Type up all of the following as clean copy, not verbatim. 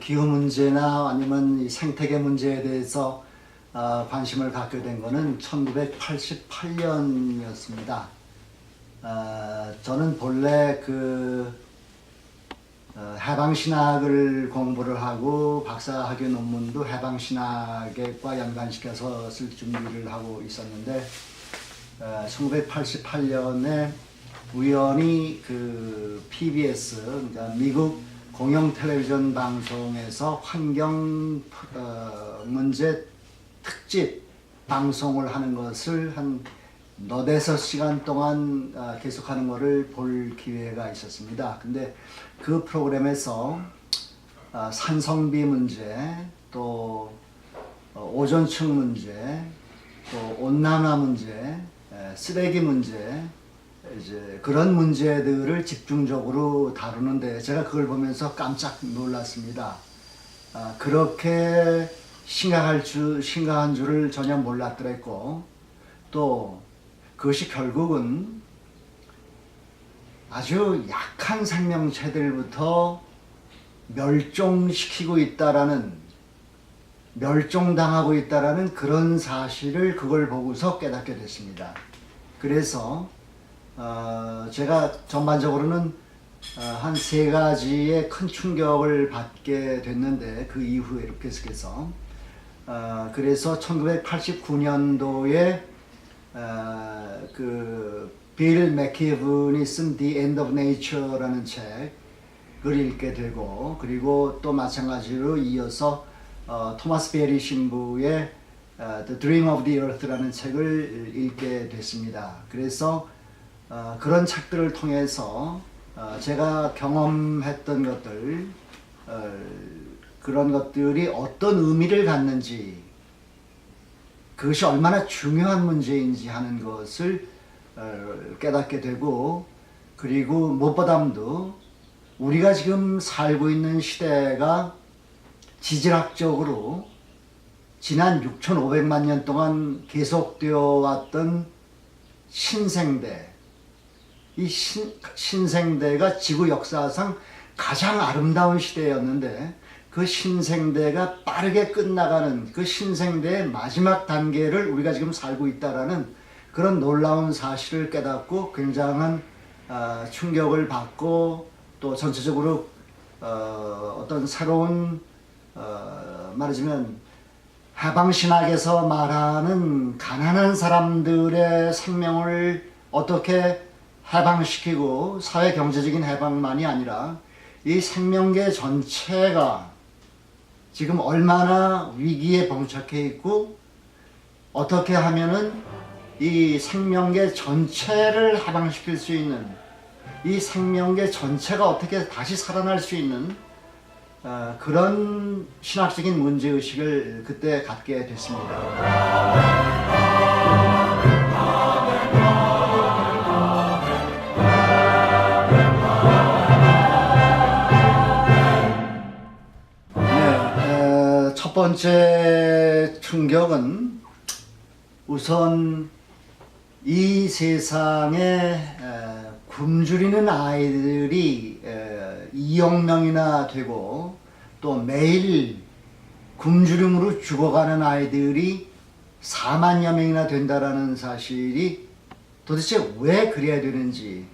기후 문제나 아니면 이 생태계 문제에 대해서 관심을 갖게 된 것은 1988년이었습니다. 저는 본래 해방신학을 공부를 하고 박사학위 논문도 해방신학과 연관시켜서 쓸 준비를 하고 있었는데 1988년에 우연히 PBS, 그러니까 미국 공영 텔레비전 방송에서 환경 문제 특집 방송을 하는 것을 한 너댓섯 시간 동안 계속하는 것을 볼 기회가 있었습니다. 근데 그 프로그램에서 산성비 문제, 또 오존층 문제, 또 온난화 문제, 쓰레기 문제, 이제 그런 문제들을 집중적으로 다루는데 제가 그걸 보면서 깜짝 놀랐습니다. 그렇게 심각한 줄을 전혀 몰랐더랬고, 또 그것이 결국은 아주 약한 생명체들부터 멸종시키고 있다라는, 멸종당하고 있다라는 그런 사실을 그걸 보고서 깨닫게 됐습니다. 그래서 제가 전반적으로는 한 세 가지의 큰 충격을 받게 됐는데, 그 이후에 계속해서 그래서 1989년도에 빌 맥키븐이 쓴 The End of Nature라는 책을 읽게 되고, 그리고 또 마찬가지로 이어서 토마스 베리 신부의 The Dream of the Earth라는 책을 읽게 됐습니다. 그래서 그런 책들을 통해서 제가 경험했던 것들, 그런 것들이 어떤 의미를 갖는지, 그것이 얼마나 중요한 문제인지 하는 것을 깨닫게 되고, 그리고 무엇보다도 우리가 지금 살고 있는 시대가 지질학적으로 지난 6,500만 년 동안 계속되어 왔던 신생대, 이 신생대가 지구 역사상 가장 아름다운 시대였는데, 그 신생대가 빠르게 끝나가는 그 신생대의 마지막 단계를 우리가 지금 살고 있다라는 그런 놀라운 사실을 깨닫고 굉장한 충격을 받고, 또 전체적으로 어떤 새로운 말하자면 해방신학에서 말하는 가난한 사람들의 생명을 어떻게 해방시키고, 사회 경제적인 해방만이 아니라 이 생명계 전체가 지금 얼마나 위기에 봉착해 있고, 어떻게 하면은 이 생명계 전체를 해방시킬 수 있는, 이 생명계 전체가 어떻게 다시 살아날 수 있는 그런 신학적인 문제의식을 그때 갖게 됐습니다. 첫 번째 충격은 우선 이 세상에 굶주리는 아이들이 2억 명이나 되고, 또 매일 굶주림으로 죽어가는 아이들이 4만여 명이나 된다라는 사실이 도대체 왜 그래야 되는지,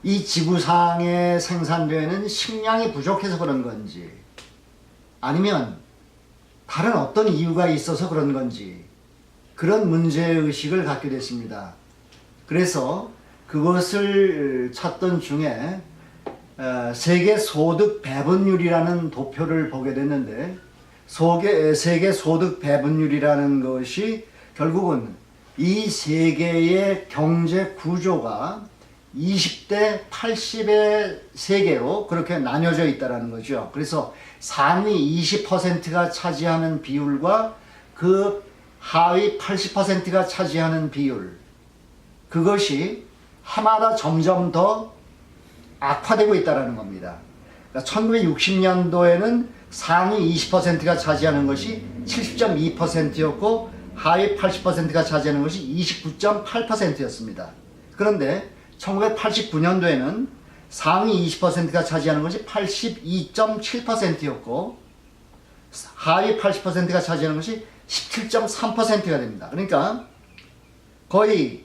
이 지구상에 생산되는 식량이 부족해서 그런 건지, 아니면 다른 어떤 이유가 있어서 그런 건지, 그런 문제의식을 갖게 됐습니다. 그래서 그것을 찾던 중에 세계 소득 배분율이라는 도표를 보게 됐는데, 세계 소득 배분율이라는 것이 결국은 이 세계의 경제 구조가 20대 80의 세계로 그렇게 나뉘어져 있다는 거죠. 그래서 상위 20%가 차지하는 비율과 그 하위 80%가 차지하는 비율, 그것이 해마다 점점 더 악화되고 있다는 겁니다. 그러니까 1960년도에는 상위 20%가 차지하는 것이 70.2%였고 하위 80%가 차지하는 것이 29.8%였습니다. 그런데 1989년도에는 상위 20%가 차지하는 것이 82.7%였고 하위 80%가 차지하는 것이 17.3%가 됩니다. 그러니까 거의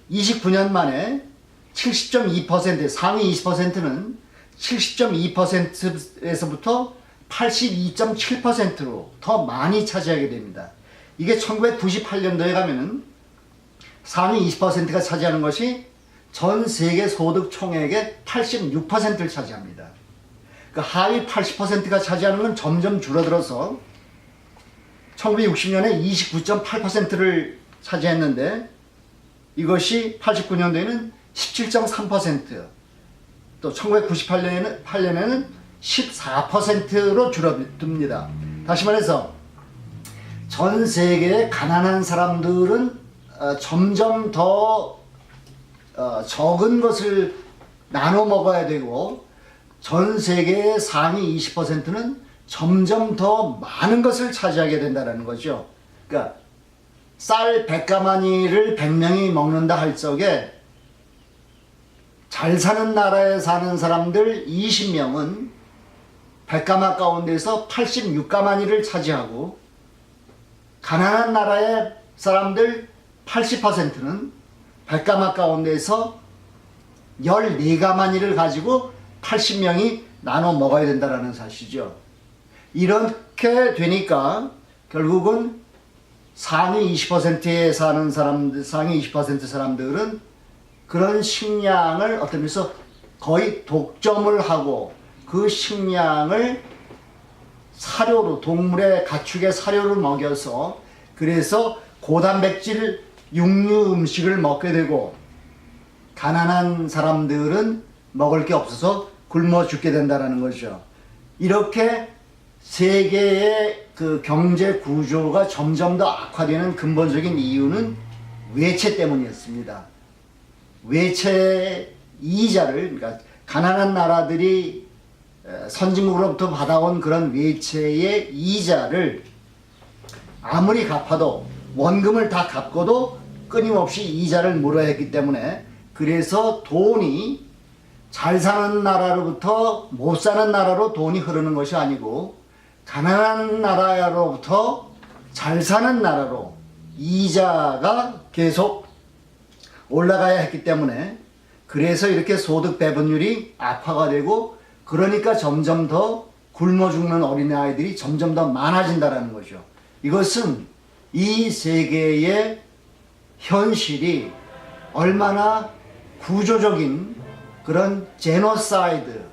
29년 만에 70.2% 상위 20%는 70.2%에서부터 82.7%로 더 많이 차지하게 됩니다. 이게 1998년도에 가면은 상위 20%가 차지하는 것이 전 세계 소득 총액의 86%를 차지합니다. 그 하위 80%가 차지하는 건 점점 줄어들어서 1960년에 29.8%를 차지했는데 이것이 89년도에는 17.3%, 또 1998년에는 14%로 줄어듭니다. 다시 말해서 전 세계의 가난한 사람들은 점점 더 적은 것을 나눠 먹어야 되고 전 세계의 상위 20%는 점점 더 많은 것을 차지하게 된다는 거죠. 그러니까 쌀 100가마니를 100명이 먹는다 할 적에 잘 사는 나라에 사는 사람들 20명은 100가마 가운데서 86가마니를 차지하고 가난한 나라의 사람들 80%는 100가마 가운데서 14가마니를 가지고 80명이 나눠 먹어야 된다는 사실이죠. 이렇게 되니까 결국은 상위 20%에 사는 사람들, 상위 20% 사람들은 그런 식량을 어떤 면에서 거의 독점을 하고 그 식량을 사료로, 동물의 가축의 사료를 먹여서 그래서 고단백질 육류 음식을 먹게 되고 가난한 사람들은 먹을 게 없어서 굶어 죽게 된다는 거죠. 이렇게 세계의 그 경제 구조가 점점 더 악화되는 근본적인 이유는 외채 때문이었습니다. 외채 이자를, 그러니까 가난한 나라들이 선진국으로부터 받아온 그런 외채의 이자를 아무리 갚아도 원금을 다 갚고도 끊임없이 이자를 물어야 했기 때문에 그래서 돈이 잘 사는 나라로부터 못 사는 나라로 돈이 흐르는 것이 아니고 가난한 나라로부터 잘 사는 나라로 이자가 계속 올라가야 했기 때문에 그래서 이렇게 소득 배분율이 악화가 되고 그러니까 점점 더 굶어 죽는 어린아이들이 점점 더 많아진다는 거죠. 이것은 이 세계의 현실이 얼마나 구조적인 그런 제노사이드,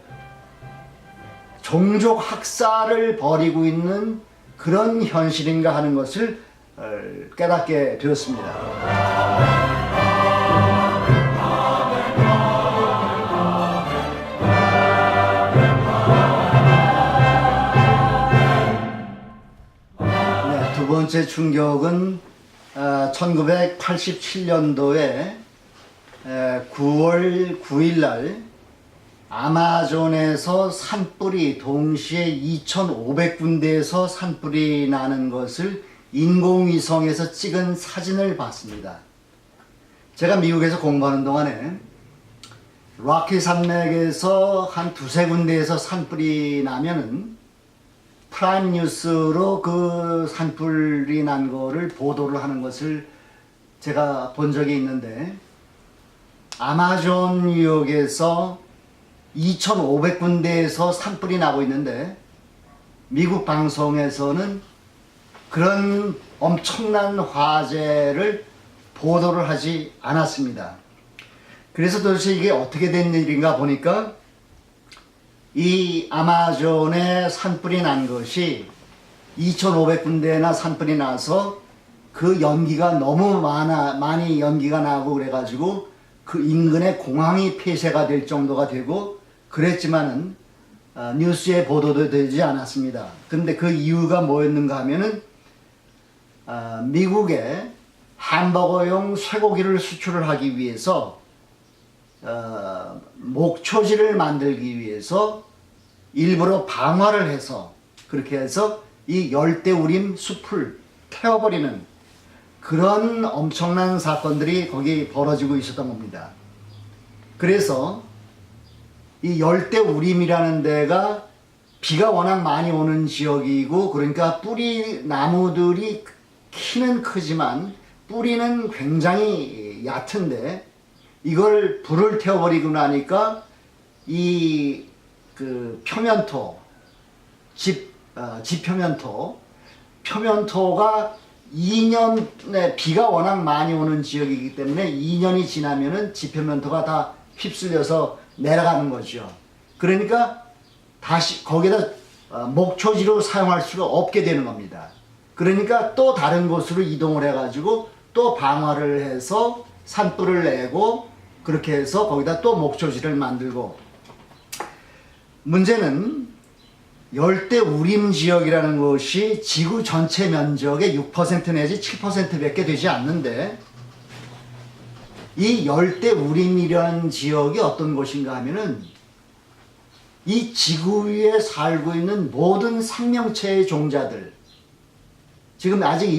종족 학살을 벌이고 있는 그런 현실인가 하는 것을 깨닫게 되었습니다. 두 번째 충격은 1987년도에 9월 9일 날 아마존에서 산불이 동시에 2,500군데에서 산불이 나는 것을 인공위성에서 찍은 사진을 봤습니다. 제가 미국에서 공부하는 동안에 락키 산맥에서 한 두세 군데에서 산불이 나면은 프라임 뉴스로 그 산불이 난 거를 보도를 하는 것을 제가 본 적이 있는데 아마존 유역에서 2,500군데에서 산불이 나고 있는데 미국 방송에서는 그런 엄청난 화재를 보도를 하지 않았습니다. 그래서 도대체 이게 어떻게 된 일인가 보니까 이 아마존에 산불이 난 것이 2,500군데나 산불이 나서 그 연기가 너무 많이 연기가 나고 그래가지고 그 인근에 공항이 폐쇄가 될 정도가 되고 그랬지만은 뉴스에 보도도 되지 않았습니다. 근데 그 이유가 뭐였는가 하면은 미국에 햄버거용 쇠고기를 수출을 하기 위해서 목초지를 만들기 위해서 일부러 방화를 해서 그렇게 해서 이 열대우림 숲을 태워버리는 그런 엄청난 사건들이 거기 벌어지고 있었던 겁니다. 그래서 이 열대우림이라는 데가 비가 워낙 많이 오는 지역이고, 그러니까 뿌리 나무들이 키는 크지만 뿌리는 굉장히 얕은데, 이걸 불을 태워버리고 나니까 이 그 표면토, 집 표면토가 2년에 비가 워낙 많이 오는 지역이기 때문에 2년이 지나면은 지표면토가 다 휩쓸려서 내려가는 거죠. 그러니까 다시 거기다 목초지로 사용할 수가 없게 되는 겁니다. 그러니까 또 다른 곳으로 이동을 해가지고 또 방화를 해서 산불을 내고, 그렇게 해서 거기다 또 목초지를 만들고. 문제는 열대우림 지역이라는 것이 지구 전체 면적의 6% 내지 7%밖에 되지 않는데, 이 열대우림이라는 지역이 어떤 곳인가 하면은 이 지구 위에 살고 있는 모든 생명체의 종자들, 지금 아직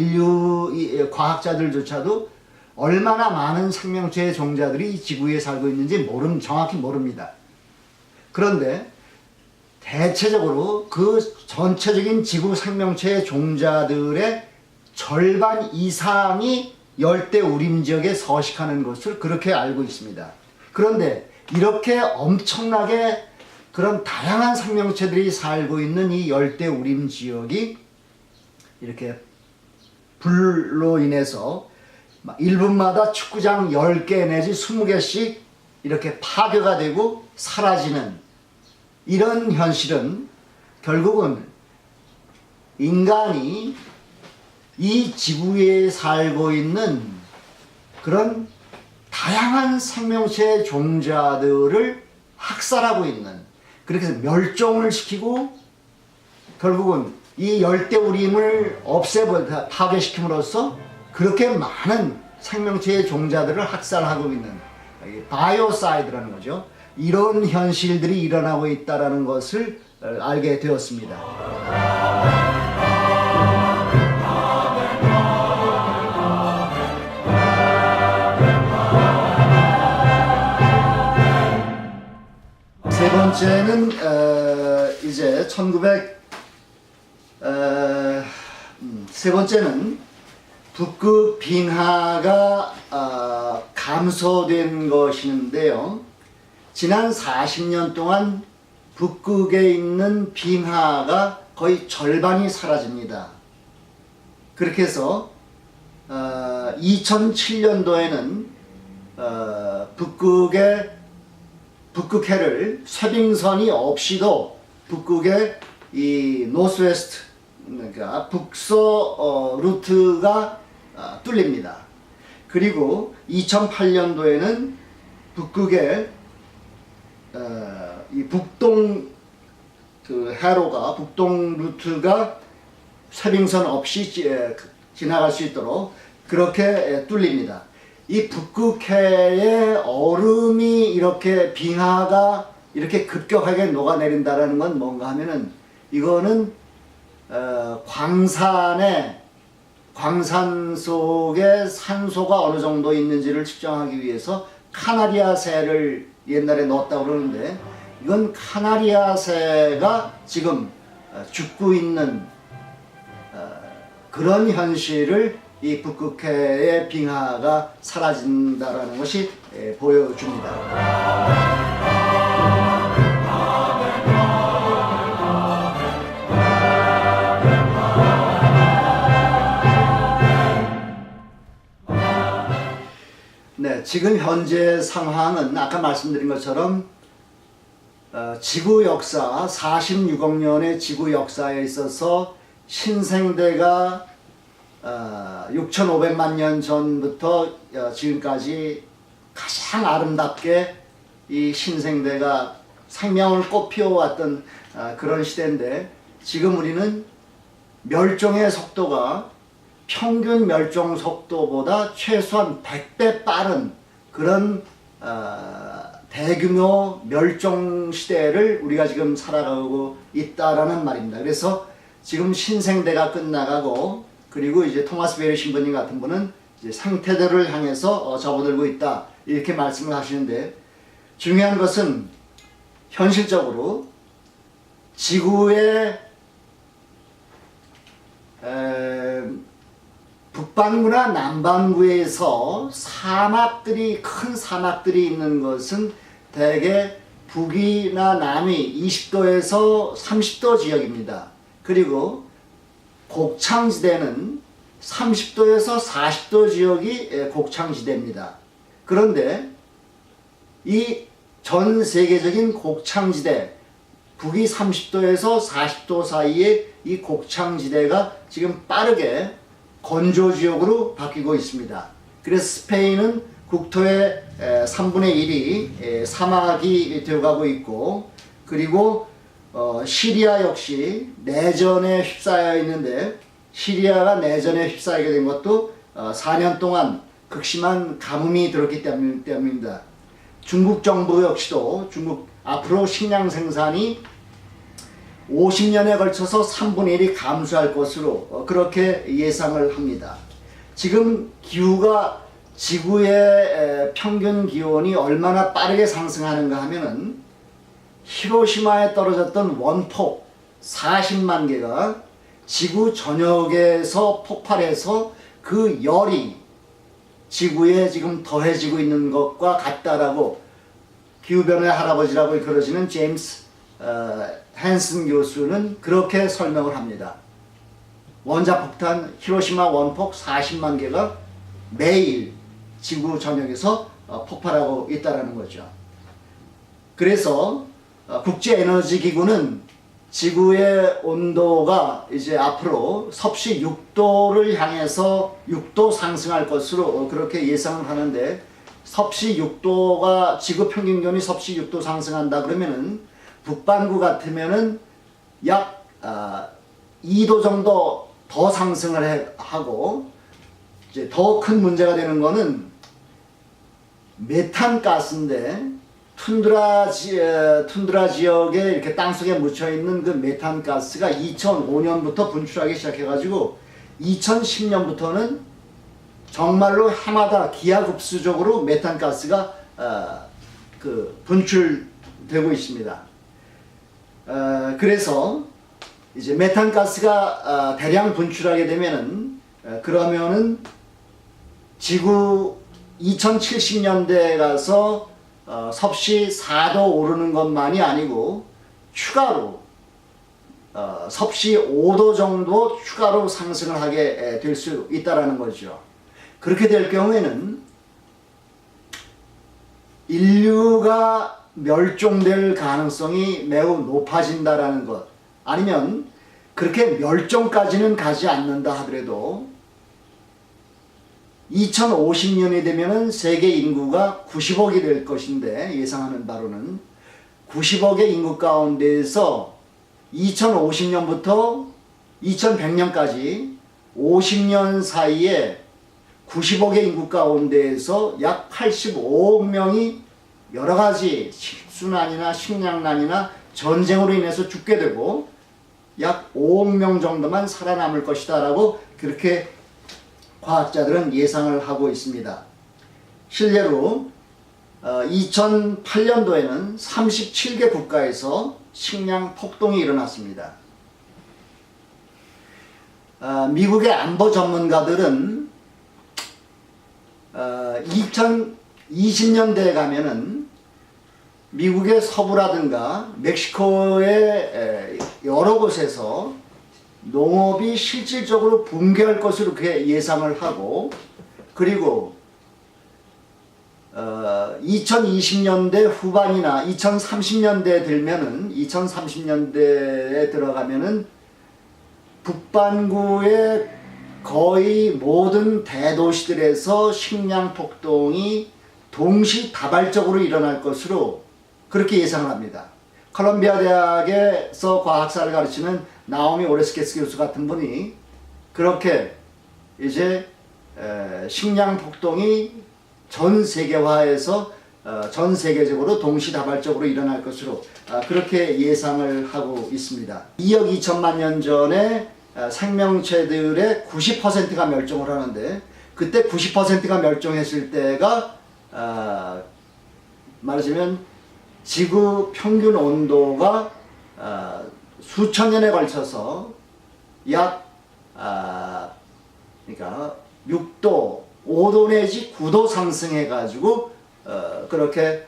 과학자들조차도 얼마나 많은 생명체의 종자들이 이 지구 위에 살고 있는지 정확히 모릅니다. 그런데 대체적으로 그 전체적인 지구 생명체의 종자들의 절반 이상이 열대우림 지역에 서식하는 것을 그렇게 알고 있습니다. 그런데 이렇게 엄청나게 그런 다양한 생명체들이 살고 있는 이 열대우림 지역이 이렇게 불로 인해서 1분마다 축구장 10개 내지 20개씩 이렇게 파괴가 되고 사라지는 이런 현실은 결국은 인간이 이 지구에 살고 있는 그런 다양한 생명체 종자들을 학살하고 있는, 그렇게 해서 멸종을 시키고 결국은 이 열대우림을 파괴시킴으로써 그렇게 많은 생명체의 종자들을 학살하고 있는 바이오사이드라는 거죠. 이런 현실들이 일어나고 있다는 것을 알게 되었습니다. 세 번째는 이제 세 번째는 북극 빙하가 감소된 것인데요. 지난 40년 동안 북극에 있는 빙하가 거의 절반이 사라집니다. 그렇게 해서 2007년도에는 북극해를 쇠빙선이 없이도 북극의 이 노스웨스트, 그러니까 북서 루트가 뚫립니다. 그리고 2008년도에는 북극의 이 북동 해로가, 북동 루트가 쇠빙선 없이 지나갈 수 있도록 그렇게 뚫립니다. 이 북극해의 얼음이 이렇게 빙하가 이렇게 급격하게 녹아내린다라는 건 뭔가 하면은, 이거는 광산 속에 산소가 어느 정도 있는지를 측정하기 위해서 카나리아 새를 옛날에 넣었다고 그러는데, 이건 카나리아 새가 지금 죽고 있는 그런 현실을 이 북극해의 빙하가 사라진다라는 것이 보여줍니다. 네, 지금 현재 상황은 아까 말씀드린 것처럼 지구 역사, 46억 년의 지구 역사에 있어서 신생대가 6,500만 년 전부터 지금까지 가장 아름답게 이 신생대가 생명을 꽃피워왔던 그런 시대인데, 지금 우리는 멸종의 속도가 평균 멸종 속도보다 최소한 100배 빠른 그런 대규모 멸종 시대를 우리가 지금 살아가고 있다라는 말입니다. 그래서 지금 신생대가 끝나가고, 그리고 이제 토마스 베리 신부님 같은 분은 이제 상태대를 향해서 접어들고 있다, 이렇게 말씀을 하시는데, 중요한 것은 현실적으로 지구의 북반구나 남반구에서 큰 사막들이 있는 것은 대개 북이나 남이 20도에서 30도 지역입니다. 그리고 곡창지대는 30도에서 40도 지역이 곡창지대입니다. 그런데 이 전 세계적인 곡창지대, 북이 30도에서 40도 사이에 이 곡창지대가 지금 빠르게 건조지역으로 바뀌고 있습니다. 그래서 스페인은 국토의 3분의 1이 사막이 되어가고 있고, 그리고 시리아 역시 내전에 휩싸여 있는데, 시리아가 내전에 휩싸이게 된 것도 4년 동안 극심한 가뭄이 들었기 때문입니다. 중국 정부 역시도 앞으로 식량 생산이 50년에 걸쳐서 3분의 1이 감소할 것으로 그렇게 예상을 합니다. 지금 기후가 지구의 평균 기온이 얼마나 빠르게 상승하는가 하면은 히로시마에 떨어졌던 원폭 40만 개가 지구 전역에서 폭발해서 그 열이 지구에 지금 더해지고 있는 것과 같다라고 기후변화의 할아버지라고 그러지는 제임스 헨슨 교수는 그렇게 설명을 합니다. 원자폭탄 히로시마 원폭 40만 개가 매일 지구 전역에서 폭발하고 있다는 거죠. 그래서 국제에너지기구는 지구의 온도가 이제 앞으로 섭씨 6도를 향해서 6도 상승할 것으로 그렇게 예상을 하는데, 섭씨 6도가 지구 평균 기온이 섭씨 6도 상승한다 그러면은 북반구 같으면은 약 2도 정도 더 상승을 하고, 이제 더 큰 문제가 되는 거는 메탄 가스인데, 툰드라 지역에 이렇게 땅속에 묻혀있는 그 메탄 가스가 2005년부터 분출하기 시작해가지고 2010년부터는 정말로 해마다 기하급수적으로 메탄 가스가 분출되고 있습니다. 그래서 이제 메탄 가스가 대량 분출하게 되면은 그러면은 지구 2070년대에 가서 섭씨 4도 오르는 것만이 아니고 추가로 섭씨 5도 정도 추가로 상승을 하게 될 수 있다는 거죠. 그렇게 될 경우에는 인류가 멸종될 가능성이 매우 높아진다라는 것, 아니면 그렇게 멸종까지는 가지 않는다 하더라도 2050년이 되면은 세계 인구가 90억이 될 것인데, 예상하는 바로는 90억의 인구 가운데에서 2050년부터 2100년까지 50년 사이에 90억의 인구 가운데에서 약 85억 명이 여러 가지 식순환이나 식량난이나 전쟁으로 인해서 죽게 되고 약 5억 명 정도만 살아남을 것이다 라고 그렇게 과학자들은 예상을 하고 있습니다. 실제로 2008년도에는 37개 국가에서 식량 폭동이 일어났습니다. 미국의 안보 전문가들은 2020년대에 가면은 미국의 서부라든가 멕시코의 여러 곳에서 농업이 실질적으로 붕괴할 것으로 그렇게 예상을 하고, 그리고 2020년대 후반이나 2030년대에 들면은 2030년대에 들어가면은 북반구의 거의 모든 대도시들에서 식량 폭동이 동시다발적으로 일어날 것으로 그렇게 예상을 합니다. 콜롬비아 대학에서 과학사를 가르치는 나오미 오레스케스 교수 같은 분이 그렇게 이제 식량 폭동이 전 세계화해서 전 세계적으로 동시다발적으로 일어날 것으로 그렇게 예상을 하고 있습니다. 2억 2천만 년 전에 생명체들의 90%가 멸종을 하는데, 그때 90%가 멸종했을 때가 말하자면 지구 평균 온도가 수천 년에 걸쳐서 약 그러니까 6도, 5도 내지 9도 상승해 가지고 그렇게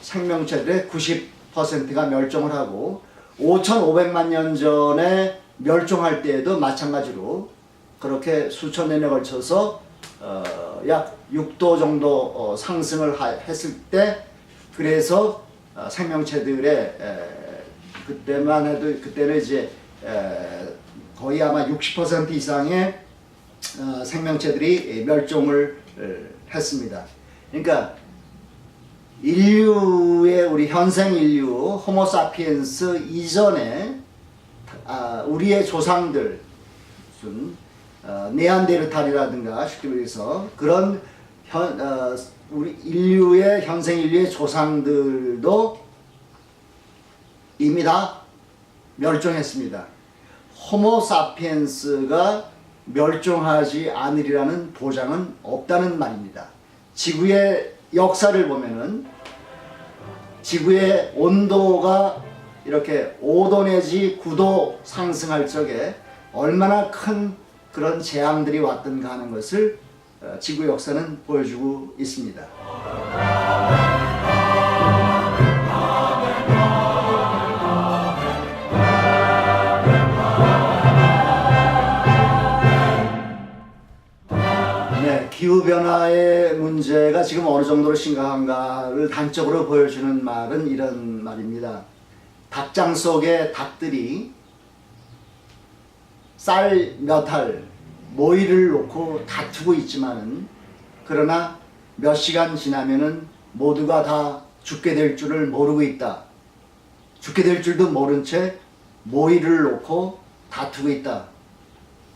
생명체들의 90%가 멸종을 하고 5,500만 년 전에 멸종할 때에도 마찬가지로 그렇게 수천 년에 걸쳐서 약 6도 정도 상승을 했을 때 그래서 생명체들의 그때만 해도 그때는 이제 거의 아마 60% 이상의 생명체들이 멸종을 했습니다. 그러니까 인류의 우리 현생 인류 호모사피엔스 이전에 우리의 조상들 무슨 네안데르탈이라든가 쉽게 말해서 그런 우리 인류의 현생 인류의 조상들도 이미 다 멸종했습니다. 호모사피엔스가 멸종하지 않으리라는 보장은 없다는 말입니다. 지구의 역사를 보면은 지구의 온도가 이렇게 5도 내지 9도 상승할 적에 얼마나 큰 그런 재앙들이 왔던가 하는 것을 지구 역사는 보여주고 있습니다. 기후변화의 문제가 지금 어느 정도로 심각한가를 단적으로 보여주는 말은 이런 말입니다. 닭장 속에 닭들이 쌀 몇 알, 모이를 놓고 다투고 있지만은 그러나 몇 시간 지나면은 모두가 다 죽게 될 줄을 모르고 있다. 죽게 될 줄도 모른 채 모이를 놓고 다투고 있다.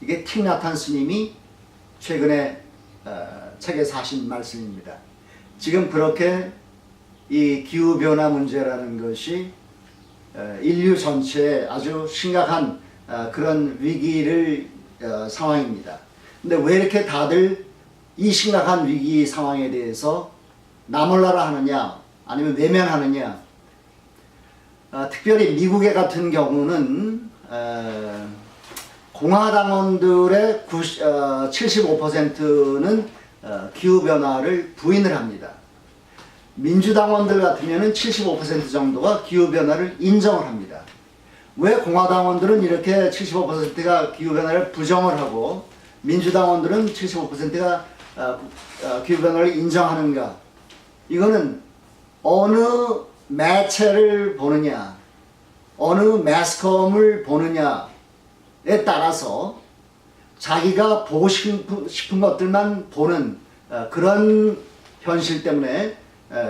이게 틱나탄 스님이 최근에 책에서 하신 말씀입니다. 지금 그렇게 이 기후변화 문제라는 것이 인류 전체에 아주 심각한 그런 위기를 상황입니다. 근데 왜 이렇게 다들 이 심각한 위기 상황에 대해서 나몰라라 하느냐 아니면 외면하느냐. 특별히 미국의 같은 경우는 공화당원들의 75%는 기후변화를 부인을 합니다. 민주당원들 같으면 75% 정도가 기후변화를 인정을 합니다. 왜 공화당원들은 이렇게 75%가 기후변화를 부정을 하고 민주당원들은 75%가 기후변화를 인정하는가? 이거는 어느 매체를 보느냐, 어느 매스컴을 보느냐에 따라서 자기가 보고 싶은 것들만 보는 그런 현실 때문에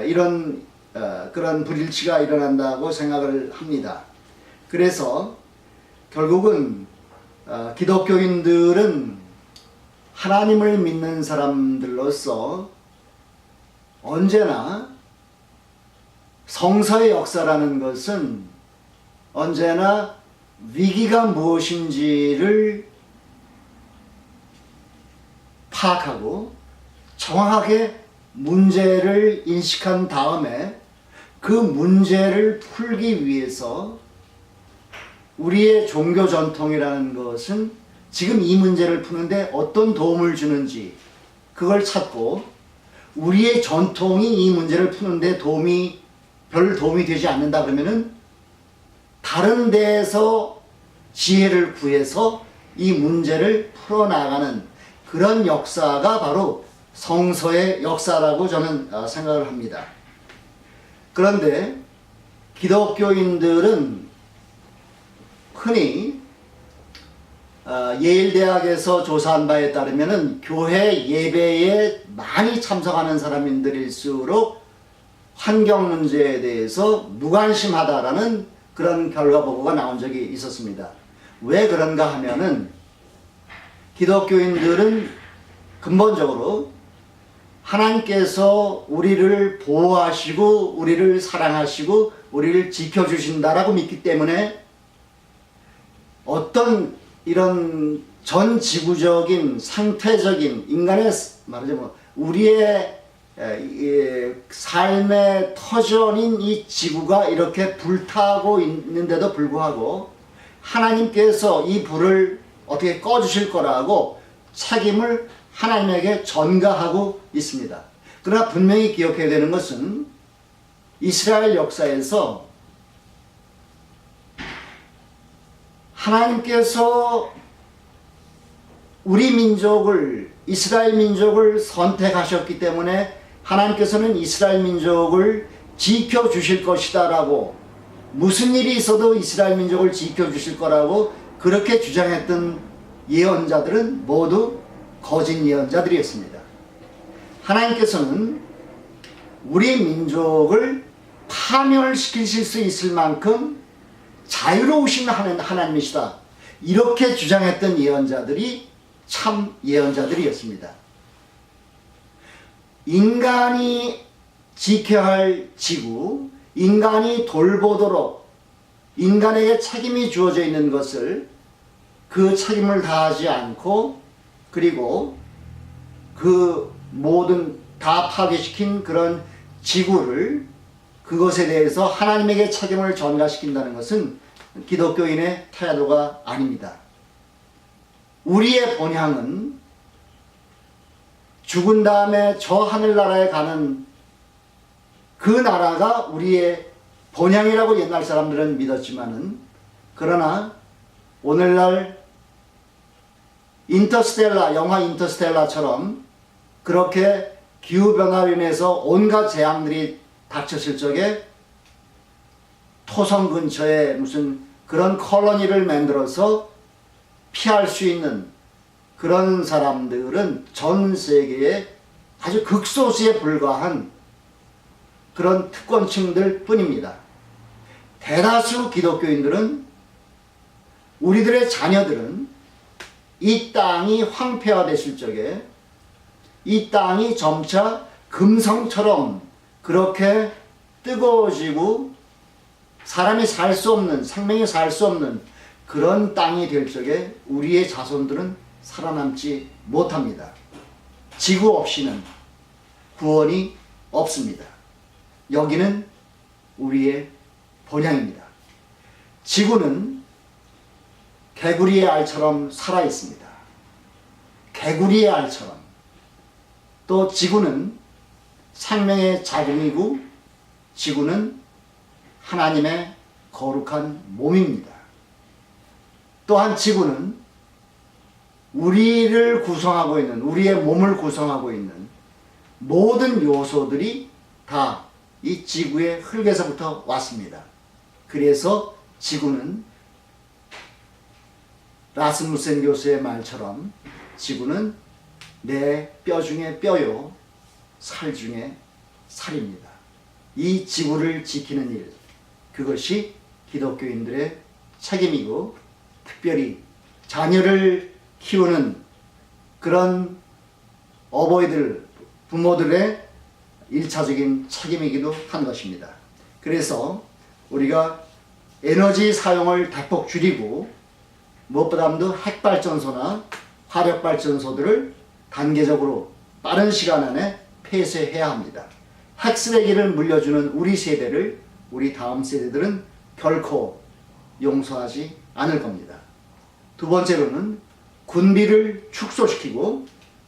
이런 그런 불일치가 일어난다고 생각을 합니다. 그래서 결국은 기독교인들은 하나님을 믿는 사람들로서 언제나 성서의 역사라는 것은 언제나 위기가 무엇인지를 파악하고 정확하게 문제를 인식한 다음에 그 문제를 풀기 위해서 우리의 종교 전통이라는 것은 지금 이 문제를 푸는데 어떤 도움을 주는지 그걸 찾고 우리의 전통이 이 문제를 푸는데 별 도움이 되지 않는다 그러면은 다른 데에서 지혜를 구해서 이 문제를 풀어나가는 그런 역사가 바로 성서의 역사라고 저는 생각을 합니다. 그런데 기독교인들은 흔히 예일대학에서 조사한 바에 따르면 교회 예배에 많이 참석하는 사람들일수록 환경 문제에 대해서 무관심하다라는 그런 결과 보고가 나온 적이 있었습니다. 왜 그런가 하면은 기독교인들은 근본적으로 하나님께서 우리를 보호하시고 우리를 사랑하시고 우리를 지켜주신다라고 믿기 때문에 어떤 이런 전 지구적인 상태적인 인간의 말하자면 우리의 삶의 터전인 이 지구가 이렇게 불타고 있는데도 불구하고 하나님께서 이 불을 어떻게 꺼주실 거라고 책임을 하나님에게 전가하고 있습니다. 그러나 분명히 기억해야 되는 것은 이스라엘 역사에서 하나님께서 우리 민족을, 이스라엘 민족을 선택하셨기 때문에 하나님께서는 이스라엘 민족을 지켜주실 것이다 라고, 무슨 일이 있어도 이스라엘 민족을 지켜주실 거라고 그렇게 주장했던 예언자들은 모두 거짓 예언자들이었습니다. 하나님께서는 우리 민족을 파멸시키실 수 있을 만큼 자유로우신 하나님이시다, 이렇게 주장했던 예언자들이 참 예언자들이었습니다. 인간이 지켜야 할 지구, 인간이 돌보도록 인간에게 책임이 주어져 있는 것을 그 책임을 다하지 않고, 그리고 그 모든 다 파괴시킨 그런 지구를, 그것에 대해서 하나님에게 책임을 전가시킨다는 것은 기독교인의 태도가 아닙니다. 우리의 본향은 죽은 다음에 저 하늘나라에 가는 그 나라가 우리의 본향이라고 옛날 사람들은 믿었지만은, 그러나 오늘날 인터스텔라, 영화 인터스텔라처럼 그렇게 기후변화로 인해서 온갖 재앙들이 닥쳤을 적에 토성 근처에 무슨 그런 콜로니를 만들어서 피할 수 있는 그런 사람들은 전 세계에 아주 극소수에 불과한 그런 특권층들 뿐입니다. 대다수 기독교인들은, 우리들의 자녀들은 이 땅이 황폐화됐을 적에 이 땅이 점차 금성처럼 그렇게 뜨거워지고 사람이 살 수 없는, 생명이 살 수 없는 그런 땅이 될 적에 우리의 자손들은 살아남지 못합니다. 지구 없이는 구원이 없습니다. 여기는 우리의 본향입니다. 지구는 개구리의 알처럼 살아있습니다. 개구리의 알처럼. 또 지구는 생명의 자궁이고, 지구는 하나님의 거룩한 몸입니다. 또한 지구는 우리를 구성하고 있는, 우리의 몸을 구성하고 있는 모든 요소들이 다 이 지구의 흙에서부터 왔습니다. 그래서 지구는 라스무센 교수의 말처럼 지구는 내 뼈 중에 뼈요, 살 중에 살입니다. 이 지구를 지키는 일, 그것이 기독교인들의 책임이고, 특별히 자녀를 키우는 그런 어버이들, 부모들의 일차적인 책임이기도 한 것입니다. 그래서 우리가 에너지 사용을 대폭 줄이고, 무엇보다도 핵발전소나 화력발전소들을 단계적으로 빠른 시간 안에 폐쇄해야 합니다. 핵쓰레기를 물려주는 우리 세대를, 우리 다음 세대들은 결코 용서하지 않을 겁니다. 두 번째로는 군비를 축소시키고,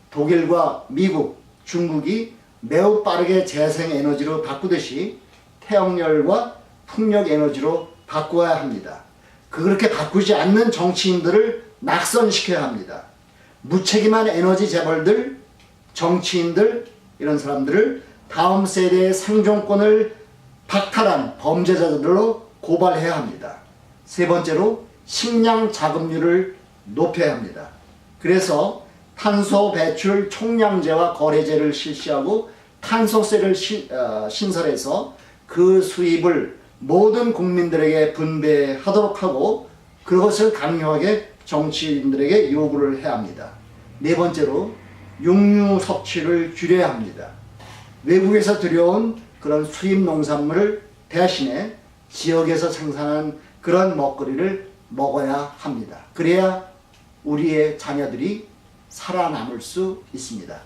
독일과 미국, 중국이 매우 빠르게 재생에너지로 바꾸듯이 태양열과 풍력에너지로 바꾸어야 합니다. 그렇게 바꾸지 않는 정치인들을 낙선시켜야 합니다. 무책임한 에너지 재벌들, 정치인들, 이런 사람들을 다음 세대의 생존권을 박탈한 범죄자들로 고발해야 합니다. 세 번째로 식량 자급률을 높여야 합니다. 그래서 탄소 배출 총량제와 거래제를 실시하고 탄소세를 신설해서 그 수입을 모든 국민들에게 분배하도록 하고, 그것을 강력하게 정치인들에게 요구를 해야 합니다. 네 번째로 육류 섭취를 줄여야 합니다. 외국에서 들여온 그런 수입 농산물을 대신에 지역에서 생산한 그런 먹거리를 먹어야 합니다. 그래야 우리의 자녀들이 살아남을 수 있습니다.